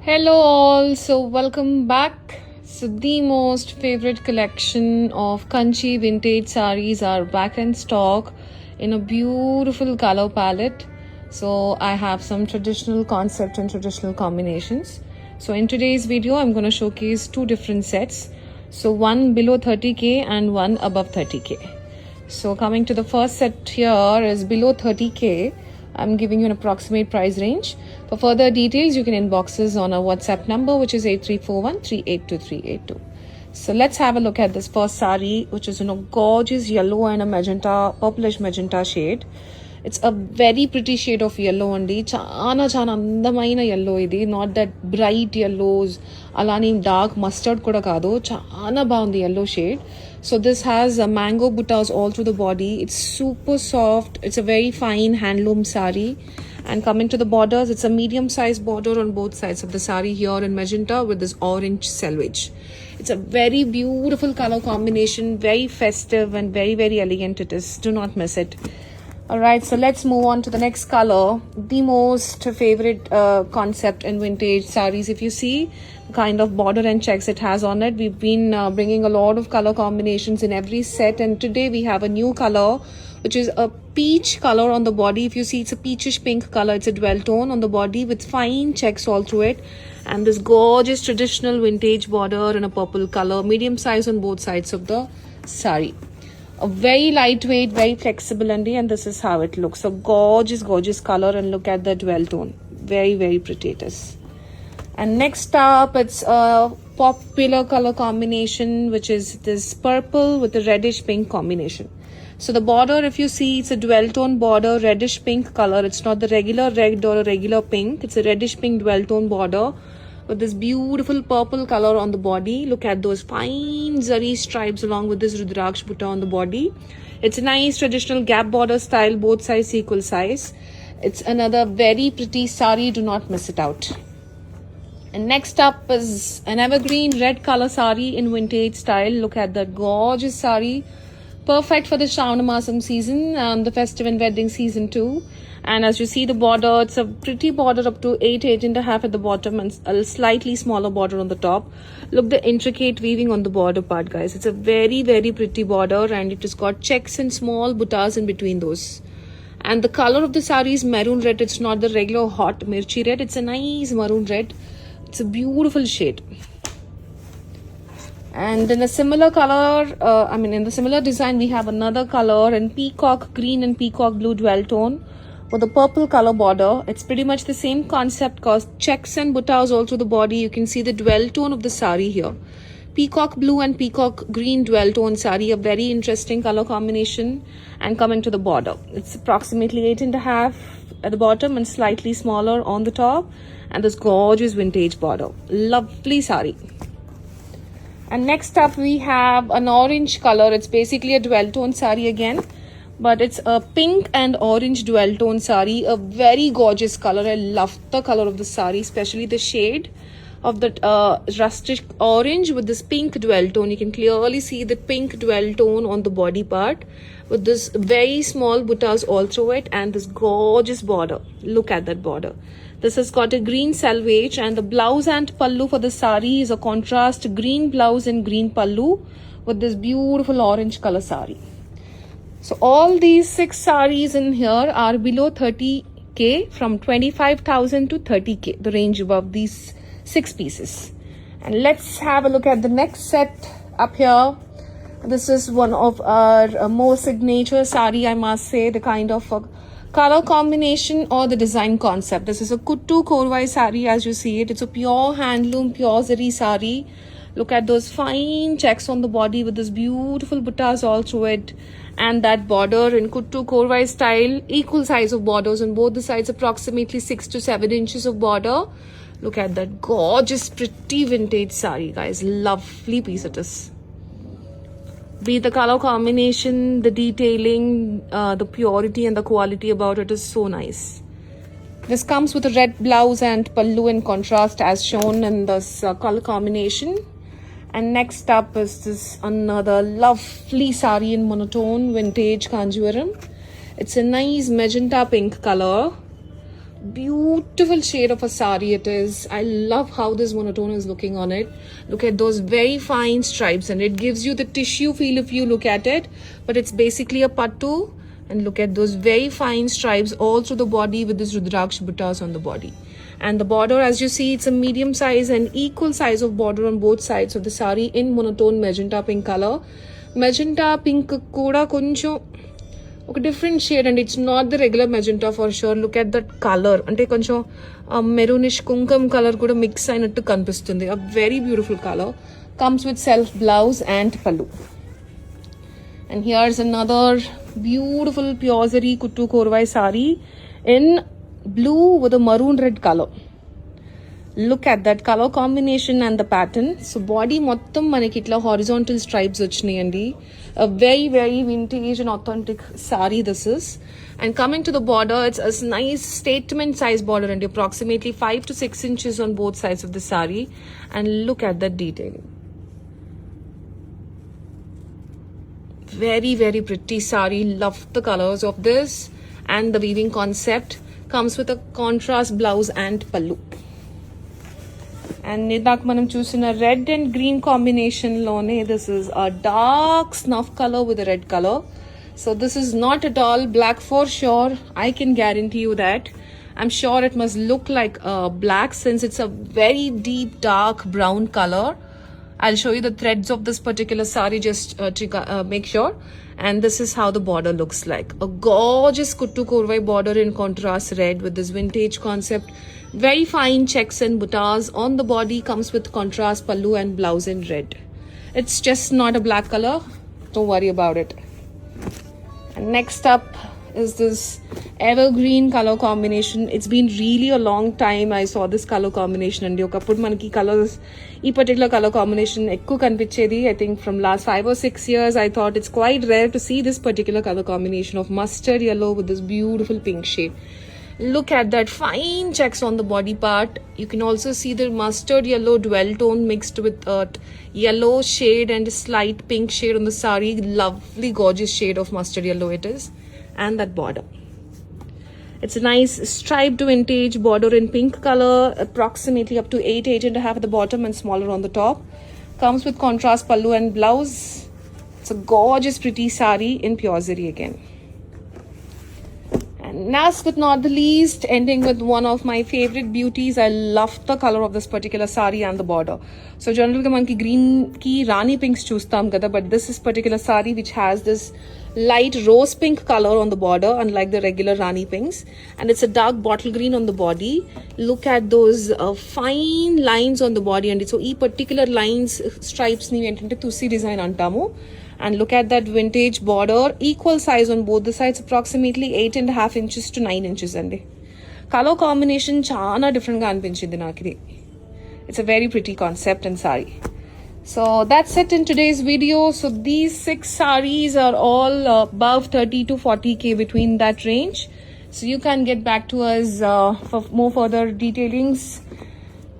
Hello all, so welcome back. So the most favorite collection of Kanchi vintage sarees are back in stock in a beautiful color palette. So I have some traditional concept and traditional combinations. So in today's video, I'm going to showcase two different sets. So one below 30k and one above 30k. So coming to the first set here is below 30k. I'm giving you an approximate price range. For further details, you can inbox us on our WhatsApp number, which is 8341382382. So let's have a look at this first saree, which is in a gorgeous yellow and a magenta, purplish magenta shade. It's a very pretty shade of yellow andi. Chana andamaina yellow idi. Not that bright yellows, alani dark mustard kuda kaado. Chana baundi yellow shade. So this has mango buttas all through the body. It's super soft. It's a very fine handloom sari. And coming to the borders, it's a medium sized border on both sides of the sari here in magenta with this orange selvage. It's a very beautiful color combination, very festive and very elegant it is. Do not miss it. Alright, so let's move on to the next color. The most favorite concept in vintage sarees. If you see the kind of border and checks it has on it, we've been bringing a lot of color combinations in every set, and today we have a new color which is a peach color on the body. If you see, it's a peachish pink color. It's a dwell tone on the body with fine checks all through it, and this gorgeous traditional vintage border in a purple color, medium size on both sides of the saree. A very lightweight, very flexible and this is how it looks. A gorgeous color, and look at the dwell tone. Very pretty it is. And next up, it's a popular color combination, which is this purple with a reddish pink combination. So the border, if you see, it's a dwell tone border, reddish pink color. It's not the regular red or a regular pink. It's a reddish pink dwell tone border with this beautiful purple color on the body. Look at those fine zari stripes along with this rudraksh butta on the body. It's a nice traditional gap border style, both sides equal size. It's another very pretty sari. Do not miss it out. And next up is an evergreen red color sari in vintage style. Look at that gorgeous sari. Perfect for the Shravana Masam season, the festive and wedding season too. And as you see the border, it's a pretty border up to 8.5 at the bottom and a slightly smaller border on the top. Look the intricate weaving on the border part, guys. It's a very pretty border, and it has got checks and small buttas in between those. And the color of the saree is maroon red. It's not the regular hot mirchi red. It's a nice maroon red. It's a beautiful shade. And in a similar color, in the similar design, we have another color in peacock green and peacock blue dwell tone with a purple color border. It's pretty much the same concept, cause checks and buttas all through the body. You can see the dwell tone of the sari here. Peacock blue and peacock green dwell tone sari, a very interesting color combination. And coming to the border, it's approximately 8.5 at the bottom and slightly smaller on the top. And this gorgeous vintage border. Lovely sari. And next up we have an orange color. It's basically a dwell tone sari again, but it's a pink and orange dwell tone sari. A very gorgeous color. I love the color of the sari, especially the shade of the rustic orange with this pink dwell tone. You can clearly see the pink dwell tone on the body part with this very small buttas all through it and this gorgeous border. Look at that border. This has got a green selvage, and the blouse and pallu for the sari is a contrast green blouse and green pallu with this beautiful orange color sari. So all these 6 saris in here are below 30k, from 25,000 to 30k, the range above these 6 pieces. And let's have a look at the next set up here. This is one of our more signature sari, I must say, the kind of color combination or the design concept. This is a kuttu korwai sari as you see it. It's a pure handloom, pure zari sari. Look at those fine checks on the body with this beautiful buttas all through it. And that border in kuttu korwai style, equal size of borders on both the sides, approximately 6 to 7 inches of border. Look at that gorgeous, pretty vintage sari, guys. Lovely piece it is. Be the color combination, the detailing, the purity and the quality about it is so nice. This comes with a red blouse and pallu in contrast as shown in this color combination. And next up is this another lovely sari in monotone vintage Kanjivaram. It's a nice magenta pink color Beautiful shade of a sari it is. I love how this monotone is looking on it. Look at those very fine stripes, and it gives you the tissue feel if you look at it, but it's basically a pattu. And look at those very fine stripes all through the body with this rudraksh buttas on the body. And the border, as you see, it's a medium size and equal size of border on both sides of the sari in monotone magenta pink color. Magenta pink kuda koncham ఒక different shade అండి. It's not the regular magenta for sure. Look at that colour, అంటే కొంచెం maroonish కుంకం colour కూడా mix అయినట్టు కనిపిస్తుంది. A very beautiful colour. Comes with self blouse and pallu. And here's another beautiful pure zari kuttu korvai sari in blue with a maroon red colour. Look at that colour combination and the pattern. So body మొత్తం మనకి ఇట్లా horizontal stripes వచ్చినాయండి. A very, very vintage and authentic sari this is. And coming to the border, it's a nice statement size border and approximately 5 to 6 inches on both sides of the sari. And look at that detailing. Very, very pretty sari. Love the colors of this, and the weaving concept comes with a contrast blouse and pallu. And ఇందాక మనం చూసిన red and green కాంబినేషన్లోనే this is a dark snuff colour with red colour. So this is not at all black for sure. I can guarantee you that. I'm sure it must look like black since it's a very deep dark brown colour. I'll show you the threads of this particular sari just to make sure. And this is how the border looks like. A gorgeous kuttu korvai border in contrast red with this vintage concept. Very fine checks and buttas on the body. Comes with contrast pallu and blouse in red. It's just not a black color. Don't worry about it. And next up is this evergreen color combination. It's been really a long time I saw this color combination, and okappudu manaki colors ee particular color combination ekku kanipichedi. I think from last 5 or 6 years I thought it's quite rare to see this particular color combination of mustard yellow with this beautiful pink shade. Look at that fine checks on the body part. You can also see the mustard yellow dwell tone mixed with yellow shade and slight pink shade on the sari. Lovely gorgeous shade of mustard yellow it is. And that border, it's a nice striped vintage border in pink color, approximately up to 8.5 at the bottom and smaller on the top. Comes with contrast pallu and blouse. It's a gorgeous pretty sari in pure zari again. And last but not the least, ending with one of my favorite beauties. I love the color of this particular sari and the border. So generally manki green ki rani pinks chustam kada, but this is particular sari which has this light rose pink color on the border, unlike the regular rani pinks, and it's a dark bottle green on the body. Look at those fine lines on the body, and so ee particular lines stripes ni entante tusi design antamu. And look at that vintage border, equal size on both the sides, approximately 8.5 inches to 9 inches andi. Color combination chaana different ga anpinchindi nakidi. It's a very pretty concept and sari. So that's it in today's video. So these 6 sarees are all above 30 to 40k, between that range. So you can get back to us for more further detailings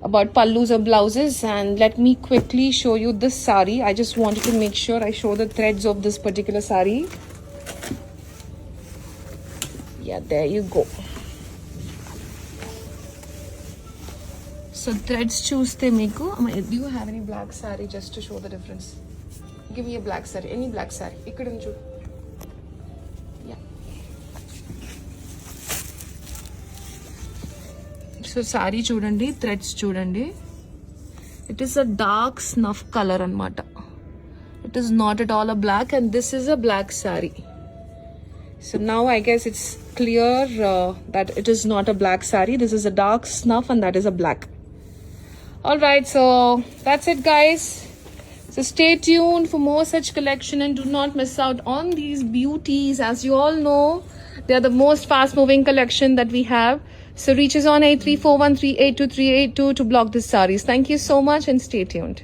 about pallus or blouses. And let me quickly show you this sari. I just wanted to make sure I show the threads of this particular sari. Yeah, there you go. So threads చూస్తే మీకు, do you have any black saree just to show the difference? Give me a black saree, any black saree. ఇక్కడ నుంచి చూడు. Yeah. So saree చూడండి, threads చూడండి. It is a dark snuff color అన్నమాట. It is not at all a black, and this is a black saree. So now I guess it's clear that it is not a black saree. This is a dark snuff and that is a black. Alright, so that's it guys. So stay tuned for more such collection, and do not miss out on these beauties. As you all know, they are the most fast moving collection that we have. So reach us on 8341382382 to block this sarees. Thank you so much and stay tuned.